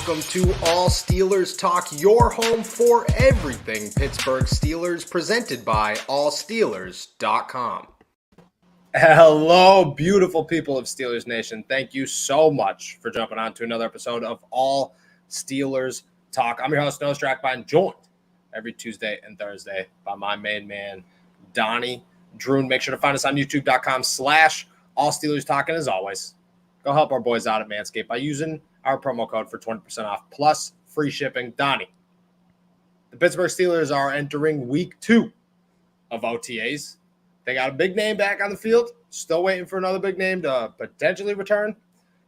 welcome to All Steelers Talk, your home for everything Pittsburgh Steelers, presented by allsteelers.com. Hello, beautiful people of Steelers Nation. Thank you so much for jumping on to another episode of All Steelers Talk. I'm your host, Noah Strackbine, joined every Tuesday and Thursday by my main man, Donnie Droon. Make sure to find us on youtube.com/allsteelerstalk. And as always, go help our boys out at Manscaped by using our promo code for 20% off plus free shipping. Donnie, the Pittsburgh Steelers are entering week 2 of OTAs. They got a big name back on the field. Still waiting for another big name to potentially return.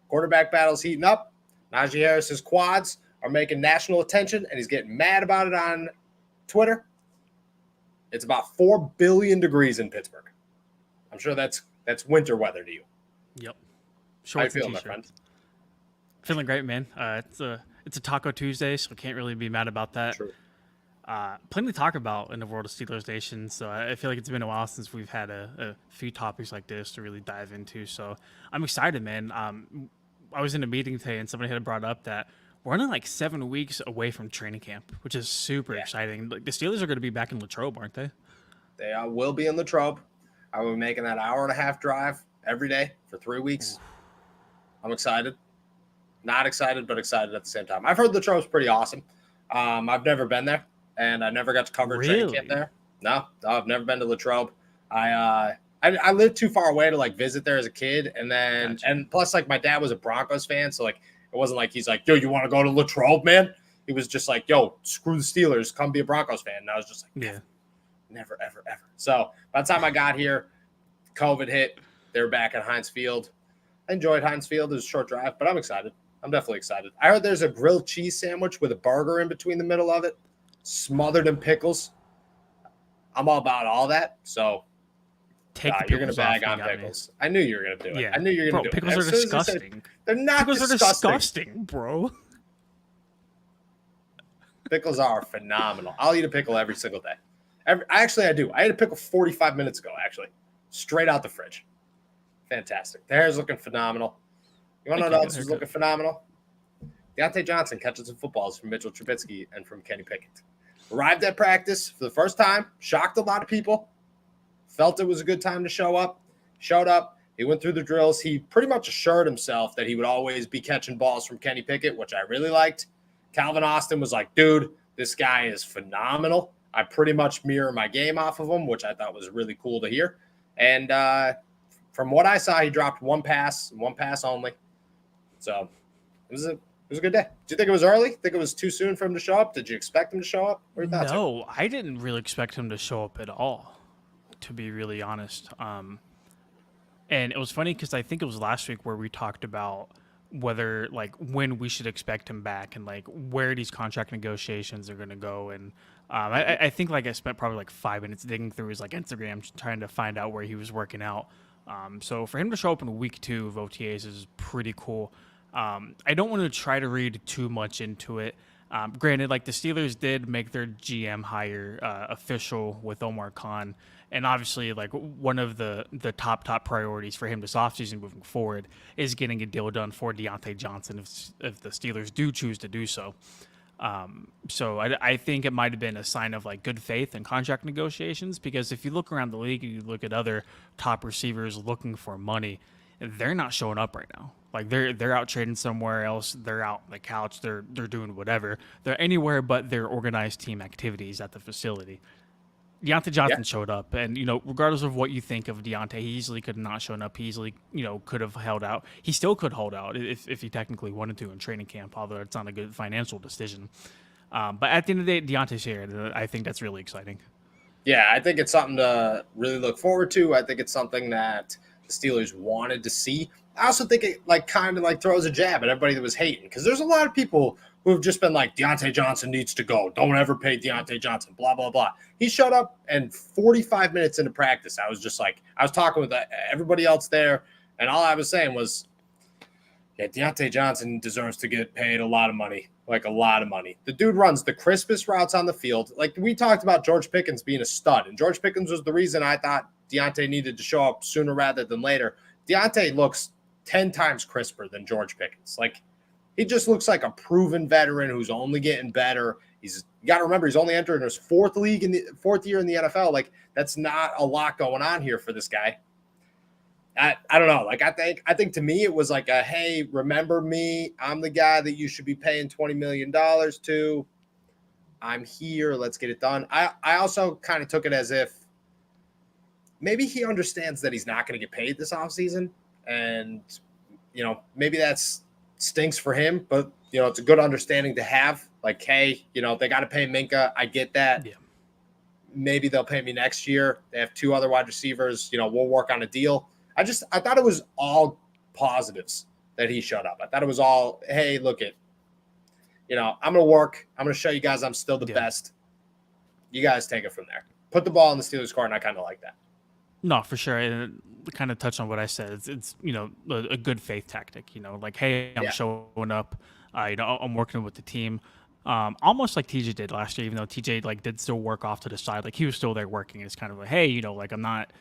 Quarterback battle's heating up. Najee Harris's quads are making national attention, and he's getting mad about it on Twitter. It's about 4 billion degrees in Pittsburgh. I'm sure that's winter weather to you. Yep. How you feeling, my friend? Feeling great, man. It's a Taco Tuesday, so can't really be mad about that. True. Plenty to talk about in the world of Steelers Nation, so I feel like it's been a while since we've had a few topics like this to really dive into. So I'm excited, man. I was in a meeting today, and somebody had brought up that we're only like 7 weeks away from training camp, which is super exciting. Like, the Steelers are going to be back in Latrobe, aren't they? They will be in Latrobe. I will be making that hour-and-a-half drive every day for 3 weeks. I'm excited. Not excited, but excited at the same time. I've heard Latrobe's pretty awesome. I've never been there, and I never got to cover training camp there. No, I've never been to Latrobe. I lived too far away to like visit there as a kid, and then and plus like my dad was a Broncos fan, so like it wasn't like he's like, yo, you want to go to Latrobe, man? He was just like, yo, screw the Steelers, come be a Broncos fan. And I was just like, never, ever, ever. So by the time I got here, COVID hit. They were back at Heinz Field. I enjoyed Heinz Field. It was a short drive, but I'm excited. I'm definitely excited. I heard there's a grilled cheese sandwich with a burger in between the middle of it, smothered in pickles. I'm all about all that. So you're going to bag on pickles. I knew you were going to do it. I knew you were going to do it. Pickles are disgusting. They're not disgusting. Pickles are disgusting, bro. Pickles are phenomenal. I'll eat a pickle every single day. I do. I ate a pickle 45 minutes ago, actually. Straight out the fridge. Fantastic. The hair's looking phenomenal. You want to know what else is looking phenomenal? Diontae Johnson catching some footballs from Mitchell Trubisky and from Kenny Pickett. Arrived at practice for the first time. Shocked a lot of people. Felt it was a good time to show up. Showed up. He went through the drills. He pretty much assured himself that he would always be catching balls from Kenny Pickett, which I really liked. Calvin Austin was like, dude, this guy is phenomenal. I pretty much mirror my game off of him, which I thought was really cool to hear. And from what I saw, he dropped one pass only. So it was a good day. Do you think it was early? Think it was too soon for him to show up? Did you expect him to show up? No, I didn't really expect him to show up at all, to be really honest. And it was funny because I think it was last week where we talked about whether, like, when we should expect him back and, like, where these contract negotiations are going to go. And I think, like, I spent probably, like, 5 minutes digging through his, like, Instagram trying to find out where he was working out. So for him to show up in week 2 of OTAs is pretty cool. I don't want to try to read too much into it. Granted, like, the Steelers did make their GM hire official with Omar Khan. And obviously, like, one of the top priorities for him this offseason moving forward is getting a deal done for Diontae Johnson if the Steelers do choose to do so. So I think it might have been a sign of, like, good faith in contract negotiations, because if you look around the league and you look at other top receivers looking for money, they're not showing up right now. Like, they're out trading somewhere else. They're out on the couch. They're doing whatever. They're anywhere but their organized team activities at the facility. Diontae Johnson showed up, and, you know, regardless of what you think of Diontae, he easily could have not shown up. He easily, you know, could have held out. He still could hold out if he technically wanted to in training camp, although it's not a good financial decision. But at the end of the day, Diontae's here, and I think that's really exciting. Yeah, I think it's something to really look forward to. I think it's something that the Steelers wanted to see. I also think it, like, kind of like throws a jab at everybody that was hating, because there's a lot of people who have just been like, Diontae Johnson needs to go. Don't ever pay Diontae Johnson, blah, blah, blah. He showed up, and 45 minutes into practice, I was just like, I was talking with everybody else there, and all I was saying was, yeah, Diontae Johnson deserves to get paid a lot of money, like a lot of money. The dude runs the crispest routes on the field. Like, we talked about George Pickens being a stud, and George Pickens was the reason I thought Diontae needed to show up sooner rather than later. Diontae looks 10 times crisper than George Pickens. Like, He just looks like a proven veteran who's only getting better. You got to remember, he's only entering his fourth year in the NFL. Like, that's not a lot going on here for this guy. I don't know. Like, I think to me it was like a, hey, remember me? I'm the guy that you should be paying $20 million to. I'm here. Let's get it done. I also kind of took it as if maybe he understands that he's not going to get paid this offseason. And, maybe that's stinks for him, but, it's a good understanding to have. Like, hey, they got to pay Minka. I get that. Yeah. Maybe they'll pay me next year. They have 2 other wide receivers. We'll work on a deal. I thought it was all positives that he showed up. I thought it was all, hey, look it. I'm going to work. I'm going to show you guys I'm still the best. You guys take it from there. Put the ball in the Steelers' court, and I kind of like that. No, for sure. And kind of touch on what I said. It's a good faith tactic. Like, hey, I'm showing up. I'm working with the team. Almost like TJ did last year, even though TJ like did still work off to the side. Like, he was still there working. It's kind of like, hey, like I'm not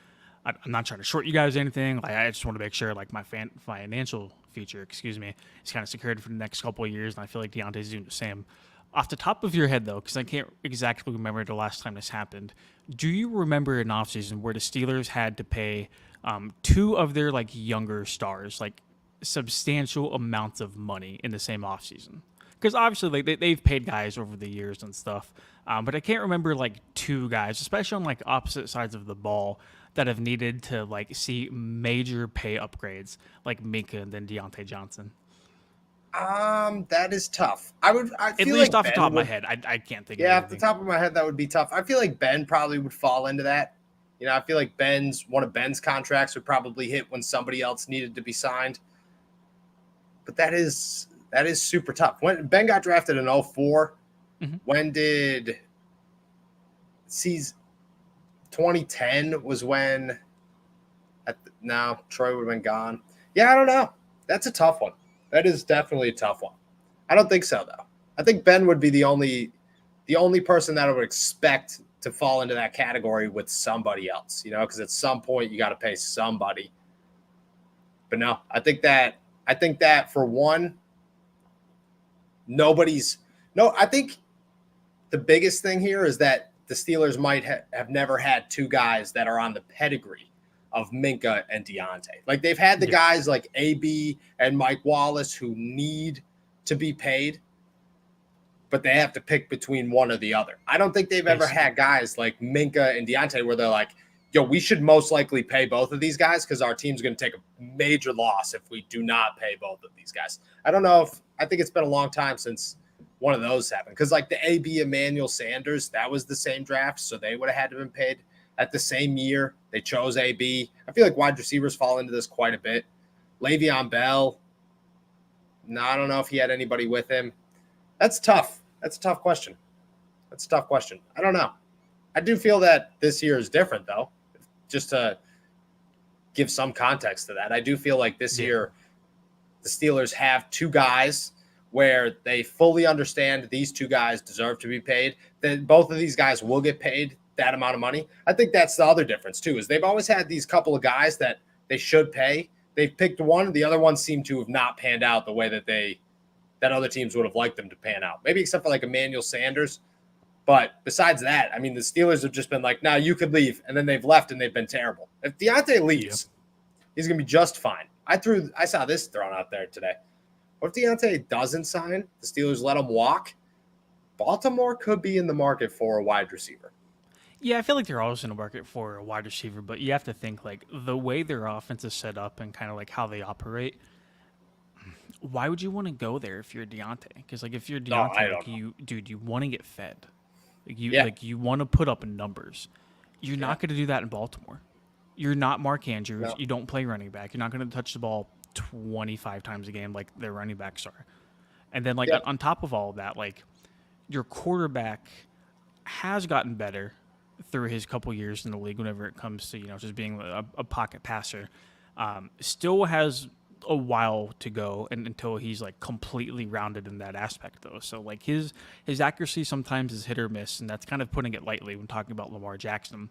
trying to short you guys or anything. Like, I just want to make sure like my financial future, is kind of secured for the next couple of years. And I feel like Diontae's doing the same. Off the top of your head, though, because I can't exactly remember the last time this happened, do you remember an offseason where the Steelers had to pay 2 of their like younger stars like substantial amounts of money in the same offseason? Because obviously like they've paid guys over the years and stuff, but I can't remember like 2 guys, especially on like opposite sides of the ball, that have needed to like see major pay upgrades like Minka and then Diontae Johnson. That is tough. I feel at least like off Ben the top of my head, I can't think of Yeah, anything. off the top of my head, that would be tough. I feel like Ben probably would fall into that. I feel like one of Ben's contracts would probably hit when somebody else needed to be signed. But that is super tough. When Ben got drafted in 2004, when did 2010 was when Troy would have been gone. Yeah, I don't know. That's a tough one. That is definitely a tough one. I don't think so, though. I think Ben would be the only person that I would expect to fall into that category with somebody else, because at some point you got to pay somebody. But no, I think that for one, I think the biggest thing here is that the Steelers might have never had 2 guys that are on the pedigree of Minka and Diontae. Like, they've had the guys like AB and Mike Wallace who need to be paid, but they have to pick between one or the other. I don't think they've ever had guys like Minka and Diontae where they're like, yo, we should most likely pay both of these guys because our team's going to take a major loss if we do not pay both of these guys. I think it's been a long time since one of those happened, because like the AB Emmanuel Sanders, that was the same draft, so they would have had to have been paid at the same year. They chose AB. I feel like wide receivers fall into this quite a bit. Le'Veon Bell, no, I don't know if he had anybody with him. That's tough. That's a tough question. I don't know. I do feel that this year is different, though. Just to give some context to that, I do feel like this year the Steelers have 2 guys where they fully understand these 2 guys deserve to be paid, that both of these guys will get paid that amount of money. I think that's the other difference, too, is they've always had these couple of guys that they should pay. They've picked one. The other ones seem to have not panned out the way that other teams would have liked them to pan out. Maybe except for like Emmanuel Sanders. But besides that, I mean, the Steelers have just been like, nah, you could leave. And then they've left and they've been terrible. If Diontae leaves, he's going to be just fine. I saw this thrown out there today. What if Diontae doesn't sign? The Steelers let him walk. Baltimore could be in the market for a wide receiver. Yeah, I feel like they're always in the market for a wide receiver, but you have to think like the way their offense is set up and kind of like how they operate. Why would you want to go there if you're Diontae? Because like if you're Diontae, you want to get fed. You want to put up numbers. You're not going to do that in Baltimore. You're not Mark Andrews. No. You don't play running back. You're not going to touch the ball 25 times a game like their running backs are. And then like on top of all of that, like your quarterback has gotten better through his couple years in the league whenever it comes to, just being a pocket passer. Still has a while to go until he's like completely rounded in that aspect, though. So like his accuracy sometimes is hit or miss, and that's kind of putting it lightly when talking about Lamar Jackson.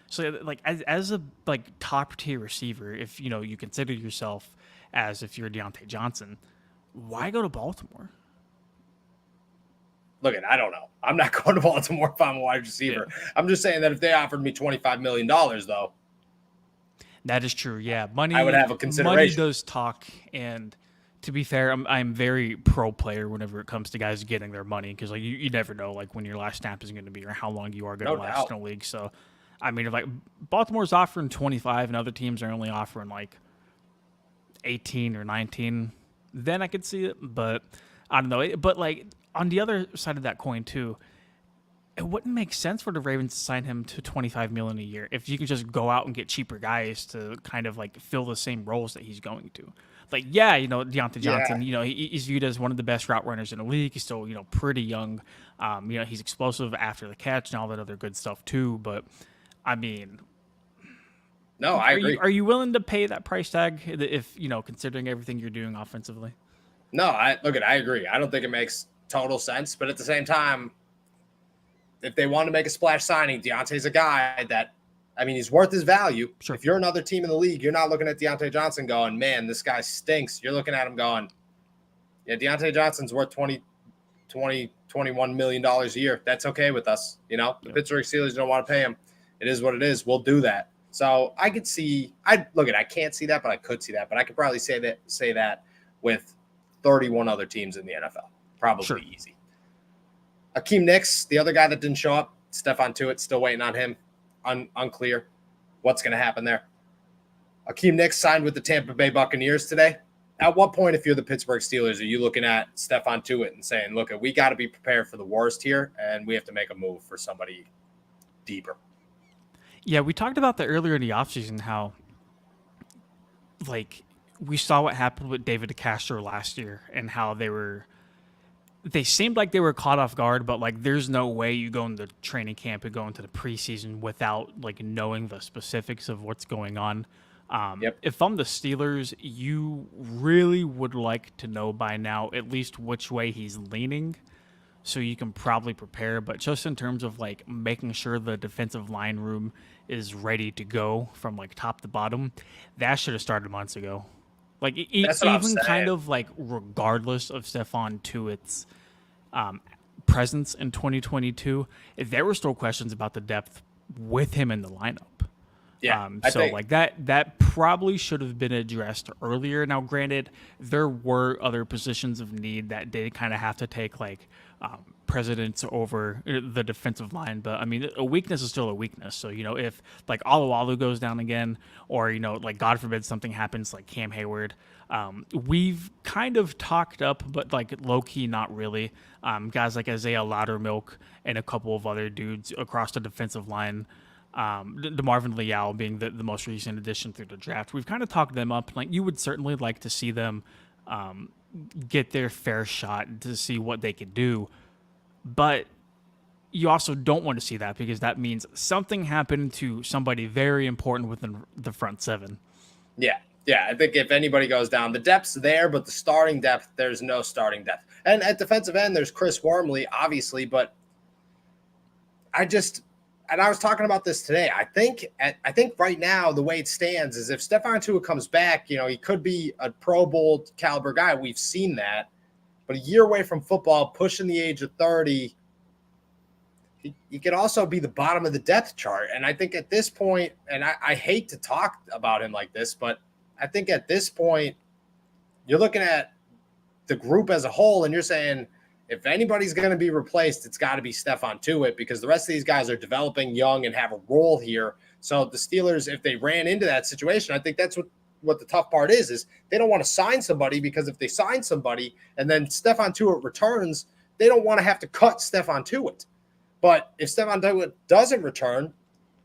So like as a like top tier receiver, if you consider yourself as if you're Diontae Johnson, why go to Baltimore? Look, I don't know. I'm not going to Baltimore if I'm a wide receiver. Yeah. I'm just saying that if they offered me $25 million, though. That is true. Yeah. Money, I would have a consideration. Money does talk. And to be fair, I'm very pro player whenever it comes to guys getting their money, because like you never know like when your last snap is going to be or how long you are going to last in the league. So, I mean, if like Baltimore's offering 25 and other teams are only offering like 18 or 19, then I could see it. But I don't know. But like on the other side of that coin too, it wouldn't make sense for the Ravens to sign him to $25 million a year if you could just go out and get cheaper guys to kind of like fill the same roles that he's going to. Like, yeah, you know, Diontae Johnson, you know, he's viewed as one of the best route runners in the league. He's still, you know, pretty young. You know, he's explosive after the catch and all that other good stuff too. But I mean, no, I agree. Are you willing to pay that price tag if, you know, considering everything you're doing offensively? No, I agree. I don't think it makes total sense. But at the same time, if they want to make a splash signing, Diontae's a guy that, I mean, he's worth his value. Sure. If you're another team in the league, you're not looking at Diontae Johnson going, man, this guy stinks. You're looking at him going, yeah, Diontae Johnson's worth $21 million a year. That's okay with us. You know, the Pittsburgh Steelers don't want to pay him. It is what it is. We'll do that. So I could see, I can't see that, but I could see that. But I could probably say that with 31 other teams in the NFL. Probably easy. Akeem Nicks, the other guy that didn't show up, Stephon Tuitt, still waiting on him. Unclear what's going to happen there. Akeem Nicks signed with the Tampa Bay Buccaneers today. At what point, if you're the Pittsburgh Steelers, are you looking at Stephon Tuitt and saying, look, we got to be prepared for the worst here, and we have to make a move for somebody deeper? Yeah, we talked about that earlier in the offseason, how like we saw what happened with David DeCastro last year and how they seemed like they were caught off guard, but like there's no way you go into training camp and go into the preseason without like knowing the specifics of what's going on. If I'm the Steelers, you really would like to know by now at least which way he's leaning so you can probably prepare. But just in terms of like making sure the defensive line room is ready to go from like top to bottom, that should have started months ago. Like even kind of like regardless of Stephon Tuitt's presence in 2022, there were still questions about the depth with him in the lineup. Yeah, like that probably should have been addressed earlier. Now, granted, there were other positions of need that did kind of have to take like precedence over the defensive line, but I mean, a weakness is still a weakness. So, you know, if like Alualu goes down again, or, you know, like God forbid something happens like Cam Hayward, we've kind of talked up, but like low key, not really. Guys like Isaiah Loudermilk and a couple of other dudes across the defensive line, DeMarvin Leal being the most recent addition through the draft. We've kind of talked them up. Like you would certainly like to see them get their fair shot to see what they could do. But you also don't want to see that because that means something happened to somebody very important within the front seven. Yeah. I think if anybody goes down, the depth's there, but the starting depth, there's no starting depth. And at defensive end, there's Chris Wormley, obviously, but I was talking about this today. I think right now the way it stands is if Stephon Tuitt comes back, you know, he could be a Pro Bowl caliber guy. We've seen that. But a year away from football, pushing the age of 30, he could also be the bottom of the depth chart. And I think at this point, and I hate to talk about him like this, but I think at this point, you're looking at the group as a whole, and you're saying, if anybody's going to be replaced, it's got to be Stephon Tuitt because the rest of these guys are developing young and have a role here. So the Steelers, if they ran into that situation, I think that's what the tough part is they don't want to sign somebody because if they sign somebody and then Stephon Tuitt returns, they don't want to have to cut Stephon Tuitt. But if Stephon Tuitt doesn't return,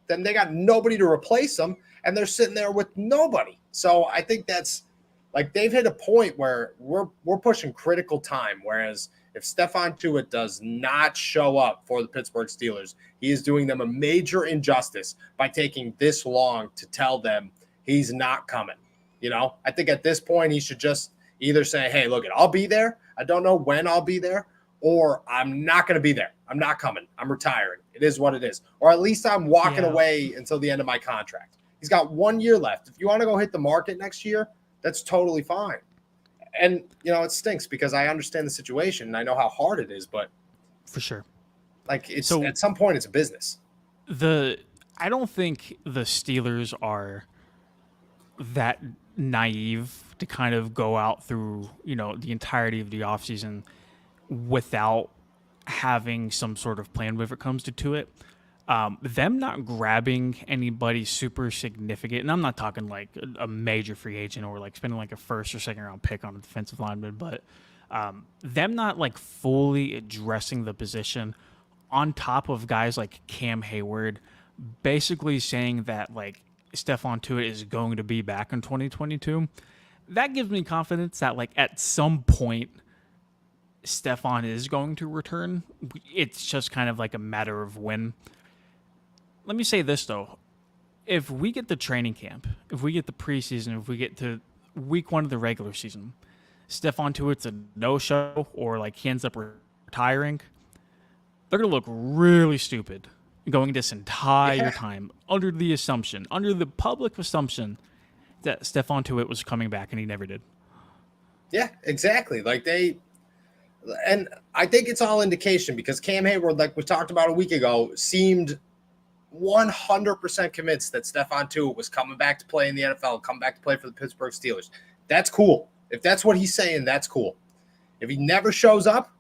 then they got nobody to replace him, and they're sitting there with nobody. So I think that's like they've hit a point where we're pushing critical time, whereas if Stephon Tuitt does not show up for the Pittsburgh Steelers, he is doing them a major injustice by taking this long to tell them he's not coming. You know, I think at this point he should just either say, hey, look, I'll be there. I don't know when I'll be there, or I'm not going to be there. I'm not coming. I'm retiring. It is what it is. Or at least I'm walking away until the end of my contract. He's got 1 year left. If you want to go hit the market next year, that's totally fine. And, it stinks because I understand the situation and I know how hard it is, but For sure. like it's So at some point it's a business. I don't think the Steelers are that naive to kind of go out through, the entirety of the offseason without having some sort of plan when it comes to it. Them not grabbing anybody super significant, and I'm not talking like a major free agent or like spending like a first or second round pick on a defensive lineman, but them not like fully addressing the position on top of guys like Cam Hayward, basically saying that like Stephon Tuitt is going to be back in 2022. That gives me confidence that like at some point Stephon is going to return. It's just kind of like a matter of when. Let me say this though. If we get the training camp, if we get the preseason, if we get to week 1 of the regular season, Stephon Tuitt's a no-show or like he ends up retiring, they're going to look really stupid going this entire time under the public assumption that Stephon Tuitt was coming back and he never did. Yeah, exactly. And I think it's all indication because Cam Hayward, like we talked about a week ago, seemed 100% convinced that Stephon Tuitt was coming back to play in the NFL, come back to play for the Pittsburgh Steelers. That's cool. If that's what he's saying, that's cool. If he never shows up,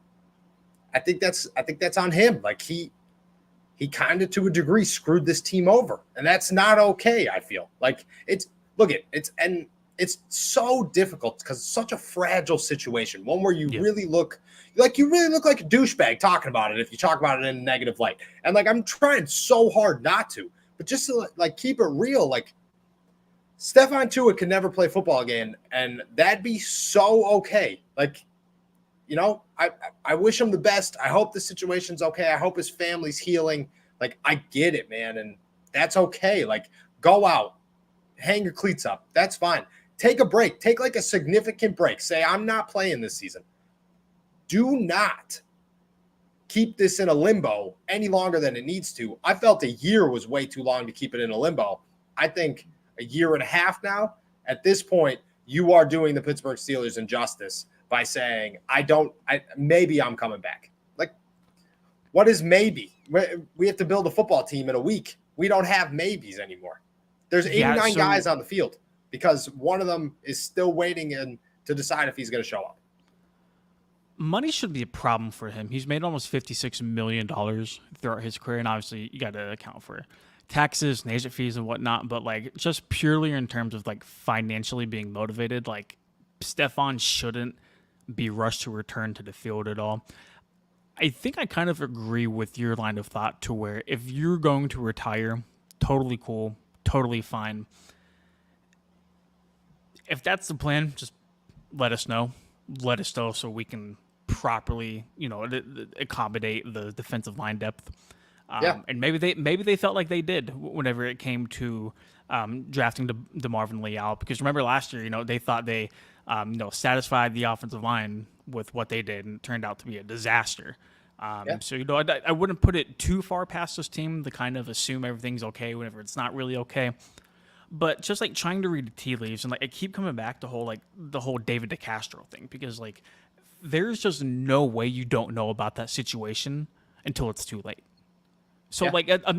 I think that's on him. Like he kind of to a degree screwed this team over, and that's not okay. I feel like it's so difficult because it's such a fragile situation, one where you really look like a douchebag talking about it if you talk about it in a negative light. And like I'm trying so hard not to, but just to like keep it real, like Stephon Tuitt could never play football again, and that'd be so okay. Like, I wish him the best. I hope the situation's okay. I hope his family's healing. Like, I get it, man, and that's okay. Like, go out, hang your cleats up. That's fine. Take a break. Take like a significant break. Say, I'm not playing this season. Do not keep this in a limbo any longer than it needs to. I felt a year was way too long to keep it in a limbo. I think a year and a half now, at this point, you are doing the Pittsburgh Steelers injustice by saying, maybe I'm coming back. Like, what is maybe? We have to build a football team in a week. We don't have maybes anymore. There's 89 guys on the field because one of them is still waiting to decide if he's going to show up. Money should be a problem for him. He's made almost $56 million throughout his career, and obviously you got to account for taxes and agent fees and whatnot, but like just purely in terms of like financially being motivated, like Stephon shouldn't be rushed to return to the field at all. I think I kind of agree with your line of thought to where if you're going to retire, totally cool, totally fine. If that's the plan, just let us know. Let us know so we can properly, accommodate the defensive line depth. And maybe they felt like they did whenever it came to drafting DeMarvin Leal, because remember last year, they thought they satisfied the offensive line with what they did, and it turned out to be a disaster. So I wouldn't put it too far past this team to kind of assume everything's okay whenever it's not really okay. But just like trying to read the tea leaves, and like I keep coming back to the whole David DeCastro thing, because like there's just no way you don't know about that situation until it's too late. So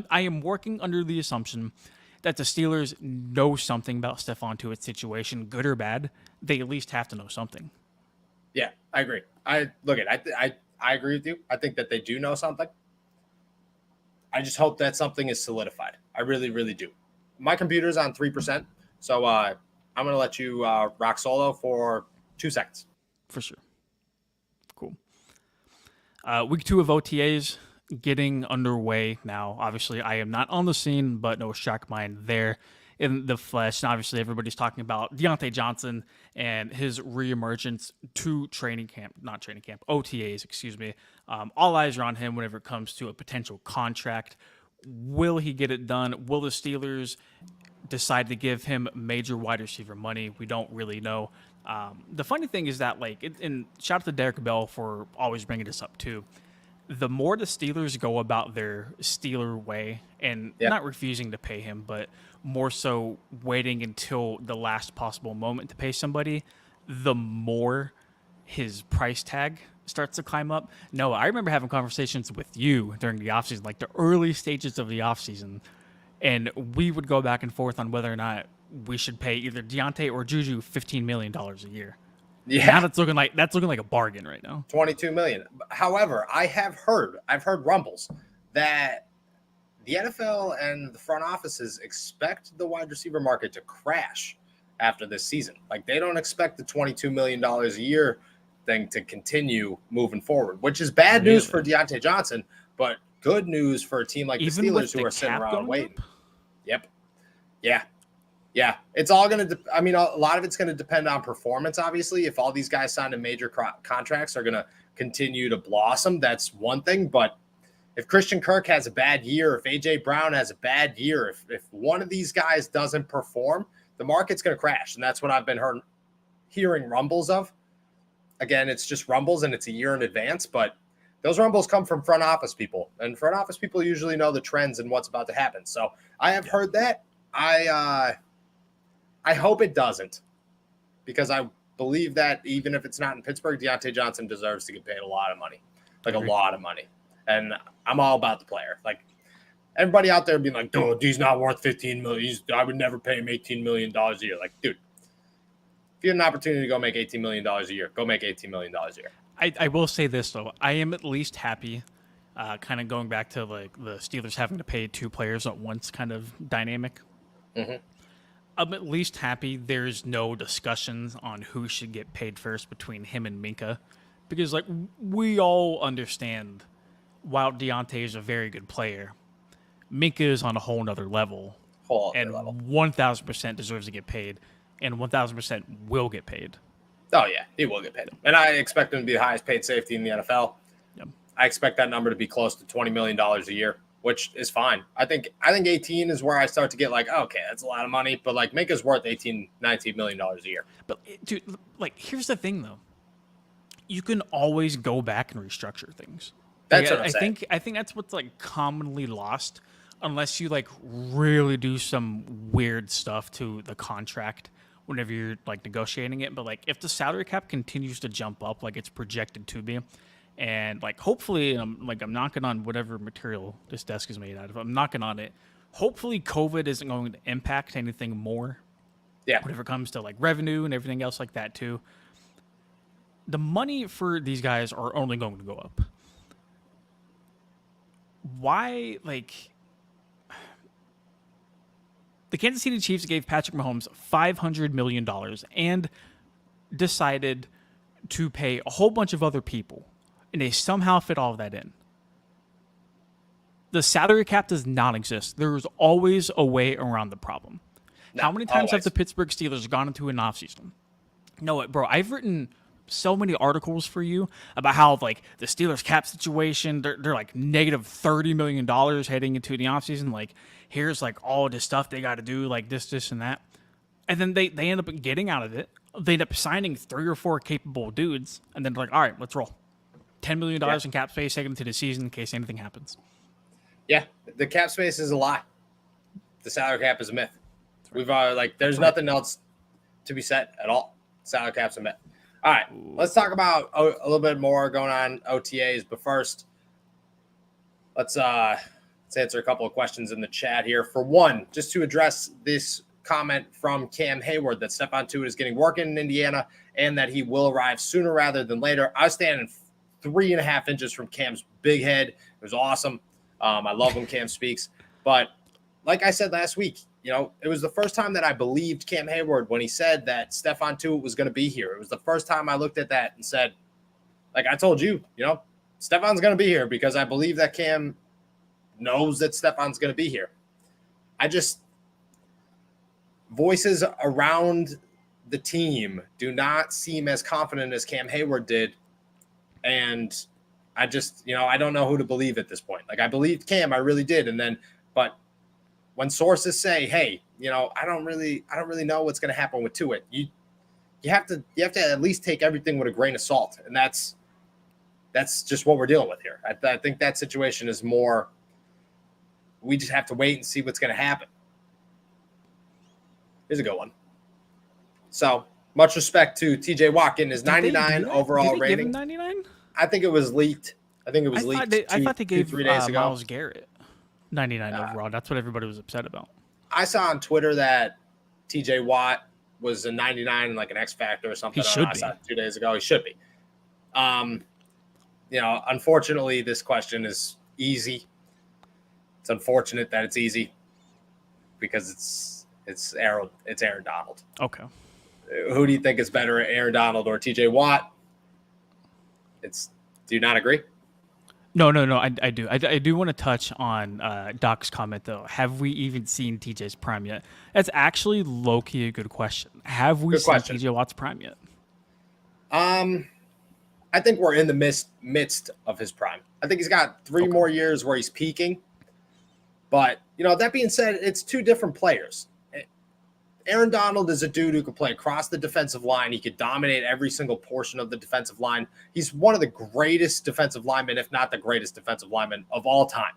I am working under the assumption that the Steelers know something about Stephon Tuitt's situation, good or bad. They at least have to know something. Yeah, I agree. I agree with you. I think that they do know something. I just hope that something is solidified. I really, really do. My computer's on 3%, so I'm going to let you rock solo for 2 seconds. For sure. Cool. Week 2 of OTAs getting underway now. Obviously, I am not on the scene, but no shock mine there in the flesh. And obviously, everybody's talking about Diontae Johnson and his reemergence to OTAs, excuse me. All eyes are on him whenever it comes to a potential contract. Will he get it done? Will the Steelers decide to give him major wide receiver money? We don't really know. The funny thing is that, and shout out to Derek Bell for always bringing this up too. The more the Steelers go about their Steeler way and not refusing to pay him, but more so waiting until the last possible moment to pay somebody, the more his price tag starts to climb up. No, I remember having conversations with you during the offseason, like the early stages of the offseason, and we would go back and forth on whether or not we should pay either Diontae or Juju $15 million a year. Yeah. Now that's looking like a bargain right now. 22 million. However, I've heard rumbles that the NFL and the front offices expect the wide receiver market to crash after this season. Like, they don't expect the $22 million a year thing to continue moving forward, which is bad news for Diontae Johnson, but good news for a team like the Steelers who are sitting around waiting. Yep. Yeah. It's all going to, a lot of it's going to depend on performance, obviously. If all these guys signed a major contracts are going to continue to blossom, that's one thing. But if Christian Kirk has a bad year, if A.J. Brown has a bad year, if one of these guys doesn't perform, the market's going to crash. And that's what I've been hearing rumbles of. Again, it's just rumbles and it's a year in advance, but those rumbles come from front office people, and front office people usually know the trends and what's about to happen. So I have heard that. I hope it doesn't, because I believe that even if it's not in Pittsburgh, Diontae Johnson deserves to get paid a lot of money, like a lot of money. And I'm all about the player. Like, everybody out there being like, "Dude, he's not worth $15 million. I would never pay him $18 million a year." Like, dude, if you had an opportunity to go make $18 million a year, go make $18 million a year. I will say this, though. I am at least happy, kind of going back to like the Steelers having to pay two players at once kind of dynamic. Mm-hmm. I'm at least happy there's no discussions on who should get paid first between him and Minka, because like we all understand, while Diontae is a very good player, Minka is on a whole nother level, and 1,000% deserves to get paid, and 1,000% will get paid. Oh yeah, he will get paid, and I expect him to be the highest paid safety in the NFL. Yep. I expect that number to be close to $20 million a year, which is fine. I think 18 is where I start to get like, okay, that's a lot of money, but like Minka's worth $19 million a year. But dude, like, here's the thing though, you can always go back and restructure things. That's what I'm saying. I think that's what's like commonly lost, unless you like really do some weird stuff to the contract whenever you're like negotiating it. But like, if the salary cap continues to jump up like it's projected to be, and like hopefully, I'm knocking on whatever material this desk is made out of, I'm knocking on it. Hopefully COVID isn't going to impact anything more. Yeah. Whenever it comes to like revenue and everything else like that too. The money for these guys are only going to go up. Why, like, the Kansas City Chiefs gave Patrick Mahomes $500 million and decided to pay a whole bunch of other people, and they somehow fit all of that in. The salary cap does not exist. There is always a way around the problem. How many times have the Pittsburgh Steelers gone into an offseason? No, bro, I've written so many articles for you about how like the Steelers cap situation, they're like negative $30 million heading into the offseason. Like, here's like all this stuff they got to do, like this and that. And then they end up getting out of it. They end up signing 3 or 4 capable dudes. And then they're like, all right, let's roll. $10 million in cap space taken into the season in case anything happens. Yeah, the cap space is a lie. The salary cap is a myth. We've there's nothing else to be said at all. Salary cap's a myth. All right, let's talk about a little bit more going on OTAs. But first, let's answer a couple of questions in the chat here. For one, just to address this comment from Cam Hayward that Stephon Tuitt is getting work in Indiana and that he will arrive sooner rather than later. I was standing 3.5 inches from Cam's big head. It was awesome. I love when Cam speaks. But like I said last week, it was the first time that I believed Cam Hayward when he said that Stephon Tuitt was going to be here. It was the first time I looked at that and said, like I told you, Stephon's going to be here because I believe that Cam knows that Stephon's going to be here. Voices around the team do not seem as confident as Cam Hayward did. And I don't know who to believe at this point. Like, I believed Cam, I really did. But when sources say, hey, I don't really know what's going to happen with Tuitt, you have to at least take everything with a grain of salt. And that's just what we're dealing with here. I think that situation is more, we just have to wait and see what's going to happen. Here's a good one. So Much respect to TJ Watt getting his Did they do 99 that? overall Did they give him rating. 99? I think it was leaked. I thought they gave 3 days ago. Miles Garrett 99 overall. That's what everybody was upset about. I saw on Twitter that TJ Watt was a 99 in like an X Factor or something. He should I be. saw it 2 days ago. He should be. Unfortunately, this question is easy. It's unfortunate that it's easy because it's Aaron Donald. Okay. Who do you think is better, Aaron Donald or TJ Watt? Do you not agree? No, I do. I do want to touch on Doc's comment, though. Have we even seen TJ's prime yet? That's actually low-key a good question. Have we seen TJ Watt's prime yet? I think we're in the midst of his prime. I think he's got 3 more years where he's peaking. But, that being said, it's 2 different players. Aaron Donald is a dude who can play across the defensive line. He could dominate every single portion of the defensive line. He's one of the greatest defensive linemen, if not the greatest defensive lineman of all time.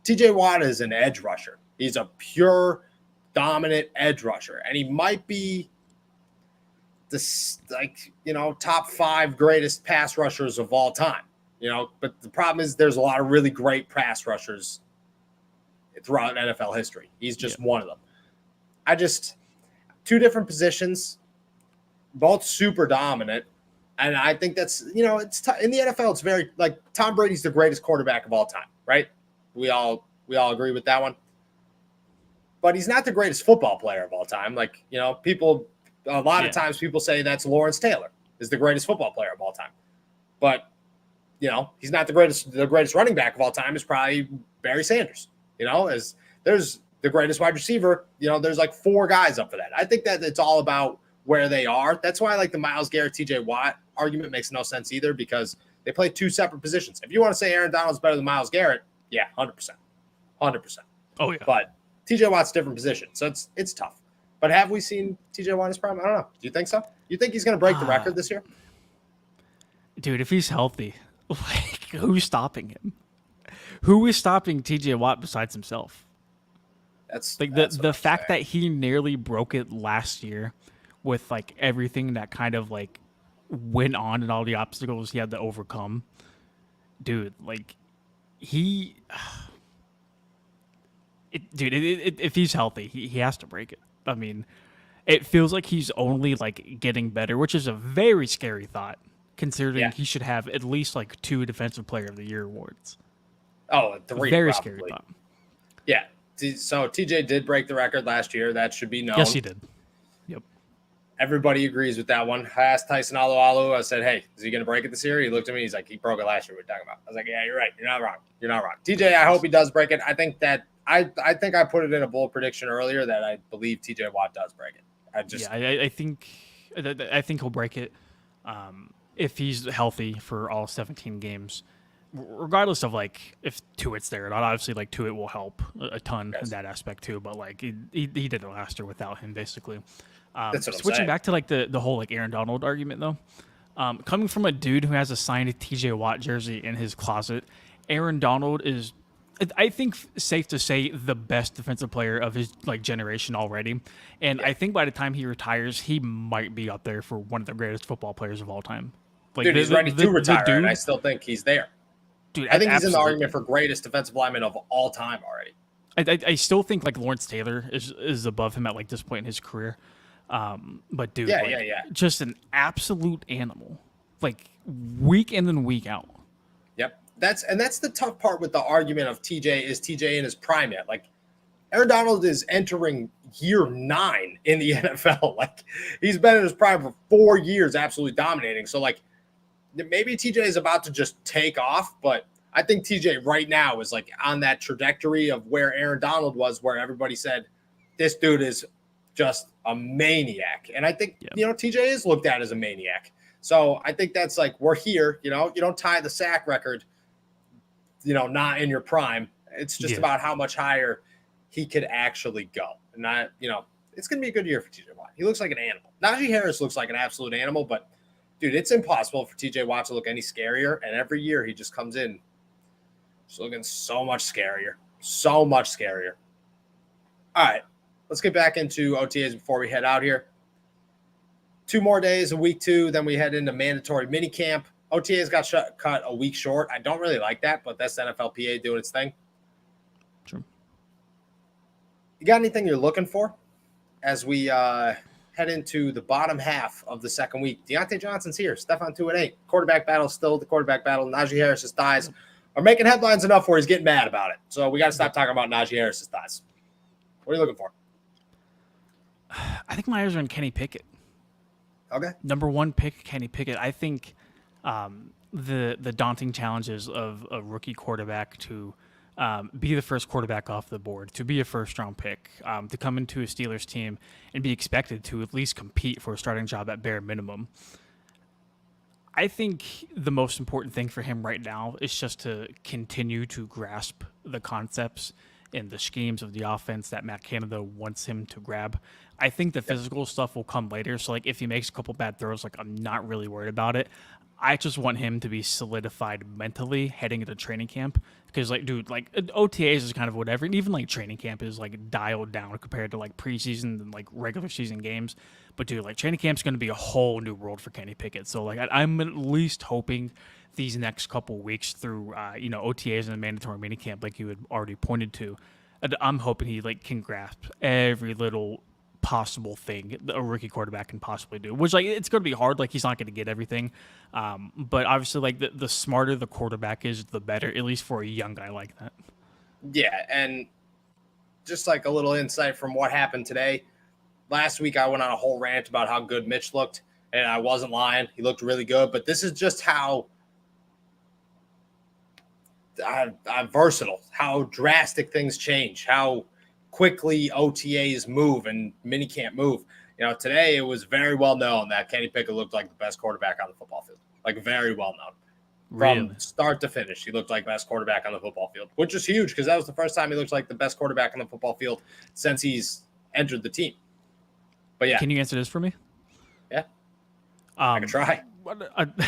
TJ Watt is an edge rusher. He's a pure, dominant edge rusher. And he might be top 5 greatest pass rushers of all time. But the problem is there's a lot of really great pass rushers throughout NFL history. He's just one of them. 2 different positions, both super dominant. And I think that's, in the NFL, it's very like Tom Brady's the greatest quarterback of all time, right? We all agree with that one. But he's not the greatest football player of all time. Like, people, a lot of times people say that's Lawrence Taylor is the greatest football player of all time. But, he's not the greatest running back of all time is probably Barry Sanders, as there's the greatest wide receiver, there's like 4 guys up for that. I think that it's all about where they are. That's why I like the Myles Garrett, TJ Watt argument makes no sense either because they play 2 separate positions. If you want to say Aaron Donald's better than Myles Garrett, yeah, 100%. 100%. Oh, yeah. But TJ Watt's a different position, so it's tough. But have we seen TJ Watt in his prime? I don't know. Do you think so? You think he's going to break the record this year? Dude, if he's healthy, who's stopping him? Who is stopping TJ Watt besides himself? That's the fact that he nearly broke it last year with like everything that kind of like went on and all the obstacles he had to overcome. Dude, like if he's healthy, he has to break it. I mean, it feels like he's only like getting better, which is a very scary thought considering he should have at least like 2 Defensive Player of the Year awards. Oh, 3. Very probably. Scary thought. Yeah. So TJ did break the record last year. That should be known. Yes, he did. Yep. Everybody agrees with that one. I asked Tyson Alualu. I said, "Hey, is he going to break it this year?" He looked at me. He's like, "He broke it last year. What are you talking about?" I was like, "Yeah, you're right. You're not wrong. You're not wrong." TJ, I hope he does break it. I think that I put it in a bold prediction earlier that I believe TJ Watt does break it. I think he'll break it if he's healthy for all 17 games. Regardless of like if Tuitt's there or not, obviously like Tuitt will help a ton in that aspect too. But like he did it last year without him basically. That's what I'm switching saying. back to like the whole like Aaron Donald argument though, coming from a dude who has a signed TJ Watt jersey in his closet, Aaron Donald is, I think, safe to say the best defensive player of his like generation already. And I think by the time he retires, he might be up there for one of the greatest football players of all time. Like, dude, he's ready to retire, and I still think he's there. Dude, I think he's in the argument for greatest defensive lineman of all time already. I still think like Lawrence Taylor is above him at like this point in his career. But dude, just an absolute animal, like week in and week out. Yep. That's the tough part with the argument of TJ. Is TJ in his prime yet? Like Aaron Donald is entering year 9 in the NFL. Like he's been in his prime for 4 years, absolutely dominating. So like maybe TJ is about to just take off, but I think TJ right now is like on that trajectory of where Aaron Donald was, where everybody said this dude is just a maniac. And I think, TJ is looked at as a maniac. So I think that's like, we're here, you don't tie the sack record, not in your prime. It's just about how much higher he could actually go. And it's going to be a good year for TJ Watt. He looks like an animal. Najee Harris looks like an absolute animal, but dude, it's impossible for TJ Watt to look any scarier. And every year he just comes in just looking so much scarier. So much scarier. All right. Let's get back into OTAs before we head out here. 2 more days of week 2, then we head into mandatory minicamp. OTAs got cut a week short. I don't really like that, but that's the NFLPA doing its thing. True. You got anything you're looking for as we head into the bottom half of the second week? Diontae Johnson's here. Stephon 2-8. Quarterback battle still the quarterback battle. Najee Harris's thighs are making headlines enough where he's getting mad about it. So we got to stop talking about Najee Harris's thighs. What are you looking for? I think my eyes are on Kenny Pickett. Okay. Number 1 pick, Kenny Pickett. I think the daunting challenges of a rookie quarterback to be the first quarterback off the board, to be a first-round pick, to come into a Steelers team and be expected to at least compete for a starting job at bare minimum. I think the most important thing for him right now is just to continue to grasp the concepts and the schemes of the offense that Matt Canada wants him to grab. I think the physical stuff will come later. So, like, if he makes a couple bad throws, like, I'm not really worried about it. I just want him to be solidified mentally heading into training camp. Because, like, dude, like, OTAs is kind of whatever. And even, like, training camp is, like, dialed down compared to, like, preseason and, like, regular season games. But, dude, like, training camp's going to be a whole new world for Kenny Pickett. So, like, I'm at least hoping these next couple weeks through, OTAs and the mandatory minicamp, like you had already pointed to, I'm hoping he, like, can grasp every little possible thing a rookie quarterback can possibly do, which, like, it's going to be hard. Like, he's not going to get everything. But obviously, like, the smarter the quarterback is, the better, at least for a young guy like that. Yeah. And just like a little insight from what happened today. Last week, I went on a whole rant about how good Mitch looked, and I wasn't lying. He looked really good, but this is just how versatile, how drastic things change, how quickly OTAs move and minicamp move. Today it was very well known that Kenny Pickett looked like the best quarterback on the football field. Like, very well known. Really? From start to finish, he looked like best quarterback on the football field, which is huge because that was the first time he looked like the best quarterback on the football field since he's entered the team. But yeah. Can you answer this for me? Yeah. I can try.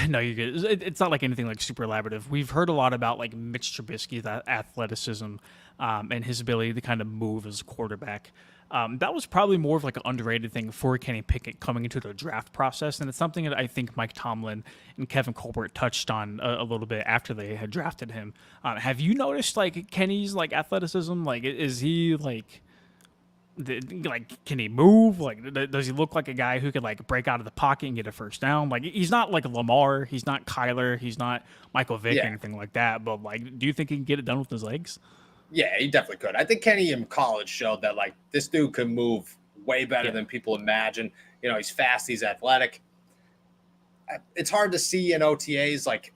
No, you're good. It's not like anything like super elaborative. We've heard a lot about, like, Mitch Trubisky's athleticism and his ability to kind of move as a quarterback. That was probably more of like an underrated thing for Kenny Pickett coming into the draft process, and it's something that I think Mike Tomlin and Kevin Colbert touched on a little bit after they had drafted him. Have you noticed, like, Kenny's, like, athleticism? Like, is he like can he move? Like, does he look like a guy who could, like, break out of the pocket and get a first down? Like, he's not like Lamar, he's not Kyler, he's not Michael Vick or anything like that. But, like, do you think he can get it done with his legs? Yeah, he definitely could. I think Kenny in college showed that, like, this dude could move way better than people imagine. He's fast, he's athletic. It's hard to see in OTAs, like,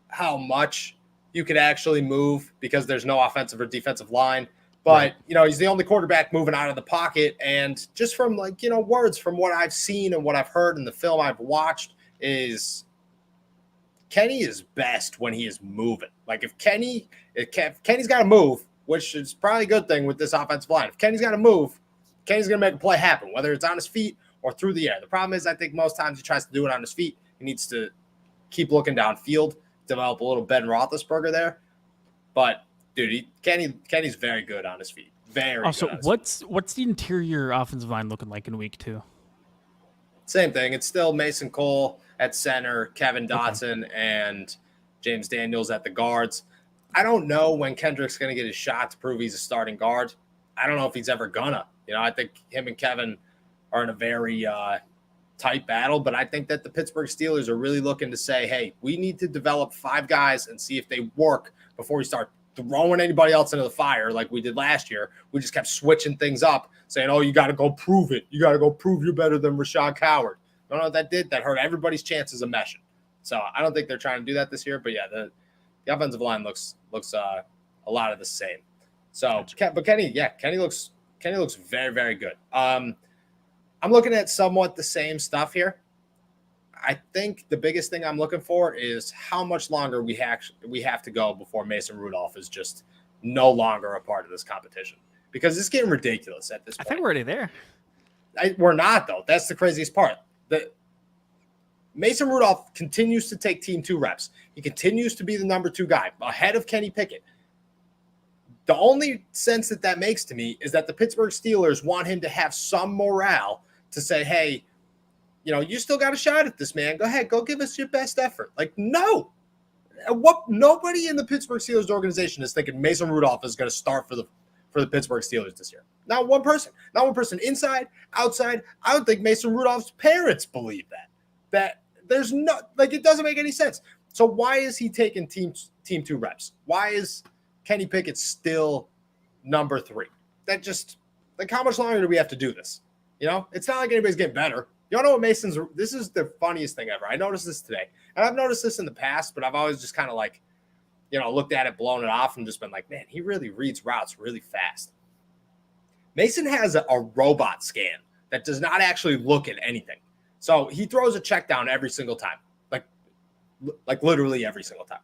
how much you could actually move because there's no offensive or defensive line. But, he's the only quarterback moving out of the pocket. And just from, like, words from what I've seen and what I've heard in the film I've watched is Kenny is best when he is moving. Like, if Kenny's got to move, which is probably a good thing with this offensive line. If Kenny's got to move, Kenny's going to make a play happen, whether it's on his feet or through the air. The problem is I think most times he tries to do it on his feet. He needs to keep looking downfield, develop a little Ben Roethlisberger there. But, dude, Kenny's very good on his feet. Very also, good. What's the interior offensive line looking like in week 2? Same thing. It's still Mason Cole at center, Kevin Dotson, and James Daniels at the guards. I don't know when Kendrick's going to get his shot to prove he's a starting guard. I don't know if he's ever gonna. I think him and Kevin are in a very tight battle, but I think that the Pittsburgh Steelers are really looking to say, hey, we need to develop 5 guys and see if they work before we start throwing anybody else into the fire like we did last year. We just kept switching things up, saying, oh, you got to go prove it. You got to go prove you're better than Rashad Coward. I don't know what that did. That hurt everybody's chances of meshing. So I don't think they're trying to do that this year. But, yeah, the offensive line looks a lot of the same. So, but Kenny looks very, very good. I'm looking at somewhat the same stuff here. I think the biggest thing I'm looking for is how much longer we have to go before Mason Rudolph is just no longer a part of this competition, because it's getting ridiculous at this point. I think we're already there. We're not, though. That's the craziest part. Mason Rudolph continues to take Team 2 reps. He continues to be the number 2 guy ahead of Kenny Pickett. The only sense that makes to me is that the Pittsburgh Steelers want him to have some morale to say, hey, you still got a shot at this, man. Go ahead, go give us your best effort. Like, no. Nobody in the Pittsburgh Steelers organization is thinking Mason Rudolph is going to start for the Pittsburgh Steelers this year. Not one person. Not one person inside, outside. I don't think Mason Rudolph's parents believe that there's no, like, it doesn't make any sense. So why is he taking team 2 reps? Why is Kenny Pickett still number 3? That just, like, how much longer do we have to do this? It's not like anybody's getting better. You don't know what this is the funniest thing ever. I noticed this today. And I've noticed this in the past, but I've always just kind of like, looked at it, blown it off, and just been like, man, he really reads routes really fast. Mason has a robot scan that does not actually look at anything. So he throws a check down every single time, like literally every single time.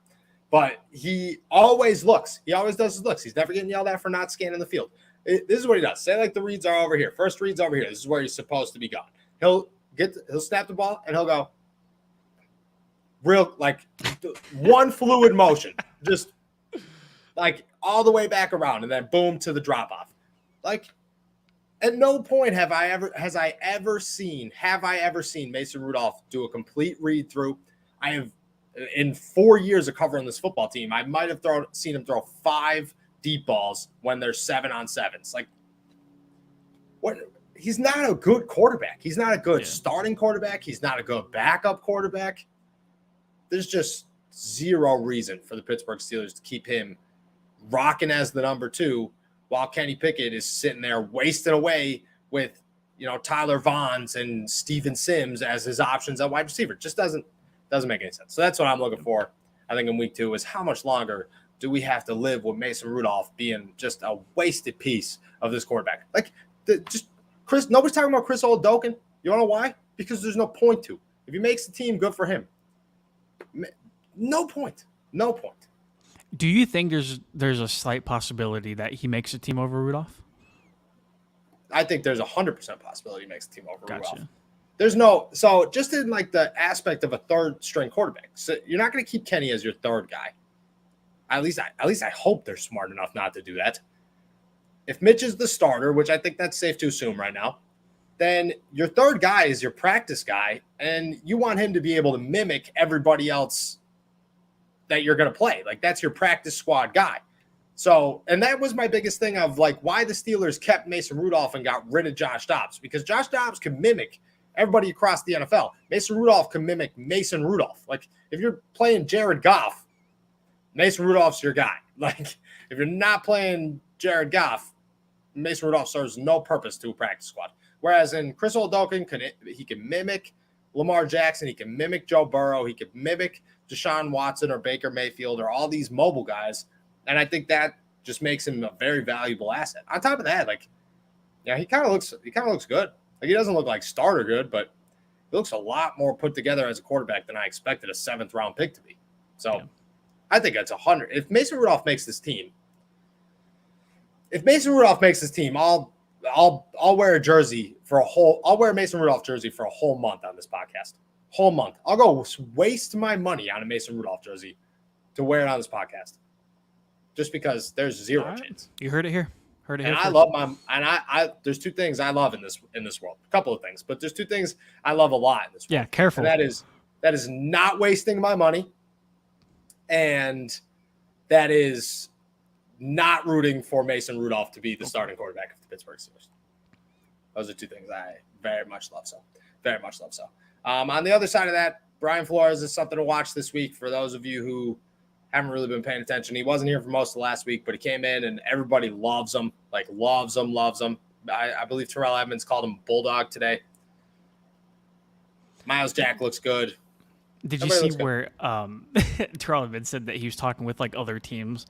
But he always looks. He always does his looks. He's never getting yelled at for not scanning the field. This is what he does. Say like the reads are over here. First read's over here. This is where he's supposed to be going. He'll snap the ball and he'll go real, like, one fluid motion, just like all the way back around, and then boom to the drop off. Like, at no point have I ever seen Mason Rudolph do a complete read through. I have, in 4 years of covering this football team, I might have seen him throw 5 deep balls when there's 7-on-7s. Like, what? He's not a good quarterback. He's not a good starting quarterback. He's not a good backup quarterback. There's just zero reason for the Pittsburgh Steelers to keep him rocking as the number 2 while Kenny Pickett is sitting there wasting away with, Tyler Vaughns and Steven Sims as his options at wide receiver. Just doesn't make any sense. So that's what I'm looking for, I think, in week 2 is how much longer do we have to live with Mason Rudolph being just a wasted piece of this quarterback? Like, Chris, nobody's talking about Chris Oldokun. You want to know why? Because there's no point to. If he makes the team, good for him. No point. No point. Do you think there's a slight possibility that he makes a team over Rudolph? I think there's 100% possibility he makes the team over Gotcha. Rudolph. There's no, so just in like the aspect of a third string quarterback. So you're not going to keep Kenny as your third guy. At least I hope they're smart enough not to do that. If Mitch is the starter, which I think that's safe to assume right now, then your third guy is your practice guy, and you want him to be able to mimic everybody else that you're going to play. Like, that's your practice squad guy. So, and that was my biggest thing of like why the Steelers kept Mason Rudolph and got rid of Josh Dobbs, because Josh Dobbs can mimic everybody across the NFL. Mason Rudolph can mimic Mason Rudolph. Like, if you're playing Jared Goff, Mason Rudolph's your guy. Like, if you're not playing Jared Goff, Mason Rudolph serves no purpose to a practice squad. Whereas in Chris Oldokun, he can mimic Lamar Jackson. He can mimic Joe Burrow. He can mimic Deshaun Watson or Baker Mayfield or all these mobile guys. And I think that just makes him a very valuable asset. On top of that, like, he kind of looks good. Like, he doesn't look like starter good, but he looks a lot more put together as a quarterback than I expected a 7th round pick to be. So I think that's 100. If Mason Rudolph makes this team, I'll wear a jersey I'll wear a Mason Rudolph jersey for a whole month on this podcast. Whole month. I'll go waste my money on a Mason Rudolph jersey to wear it on this podcast. Just because there's zero chance. You heard it here. And I love there's 2 things I love in this world. A couple of things, but there's 2 things I love a lot in this world. Yeah, careful. And that is not wasting my money, and that is not rooting for Mason Rudolph to be the starting quarterback of the Pittsburgh Steelers. Those are 2 things I very much love so. Very much love so. On the other side of that, Brian Flores is something to watch this week for those of you who haven't really been paying attention. He wasn't here for most of last week, but he came in and everybody loves him. Like, loves him. I believe Terrell Edmonds called him Bulldog today. Miles Jack looks good. Did you see where Terrell Edmonds said that he was talking with like other teams,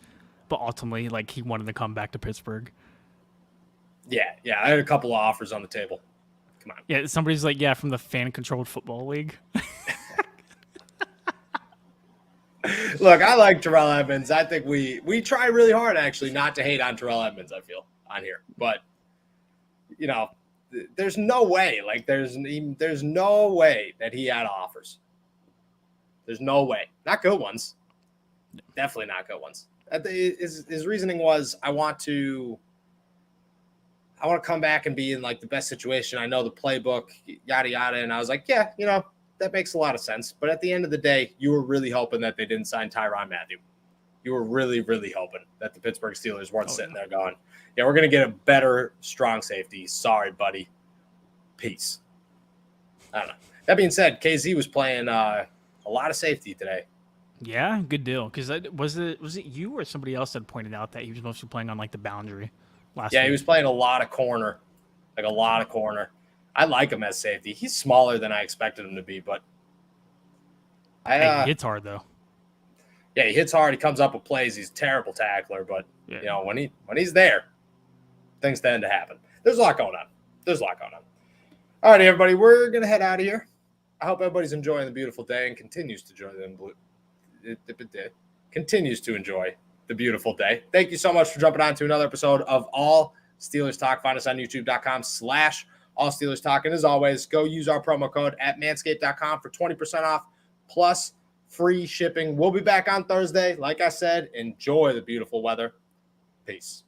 but ultimately like he wanted to come back to Pittsburgh? Yeah. I had a couple of offers on the table. Come on. Yeah, somebody's like, from the fan-controlled football league. Look, I like Terrell Edmonds. I think we try really hard, actually, not to hate on Terrell Edmonds, I feel, on here. But, there's no way. Like, there's no way that he had offers. There's no way. Not good ones. Definitely not good ones. His reasoning was, I want to I want to come back and be in like the best situation. I know the playbook, yada, yada. And I was like, yeah, that makes a lot of sense. But at the end of the day, you were really hoping that they didn't sign Tyrann Mathieu. You were really, really hoping that the Pittsburgh Steelers weren't sitting there going, yeah, we're going to get a better strong safety. Sorry, buddy. Peace. I don't know. That being said, KZ was playing a lot of safety today. Yeah, good deal. Because was it you or somebody else that pointed out that he was mostly playing on like the boundary last week? He was playing a lot of corner, like a lot of corner. I like him as safety. He's smaller than I expected him to be, but he hits hard though. Yeah, he hits hard. He comes up with plays. He's a terrible tackler, but when he's there, things tend to happen. There's a lot going on. All right, everybody, we're gonna head out of here. I hope everybody's enjoying the beautiful day and continues to enjoy the beautiful day. Thank you so much for jumping on to another episode of All Steelers Talk. Find us on youtube.com/All Steelers Talk. And as always, go use our promo code at manscaped.com for 20% off plus free shipping. We'll be back on Thursday. Like I said, enjoy the beautiful weather. Peace.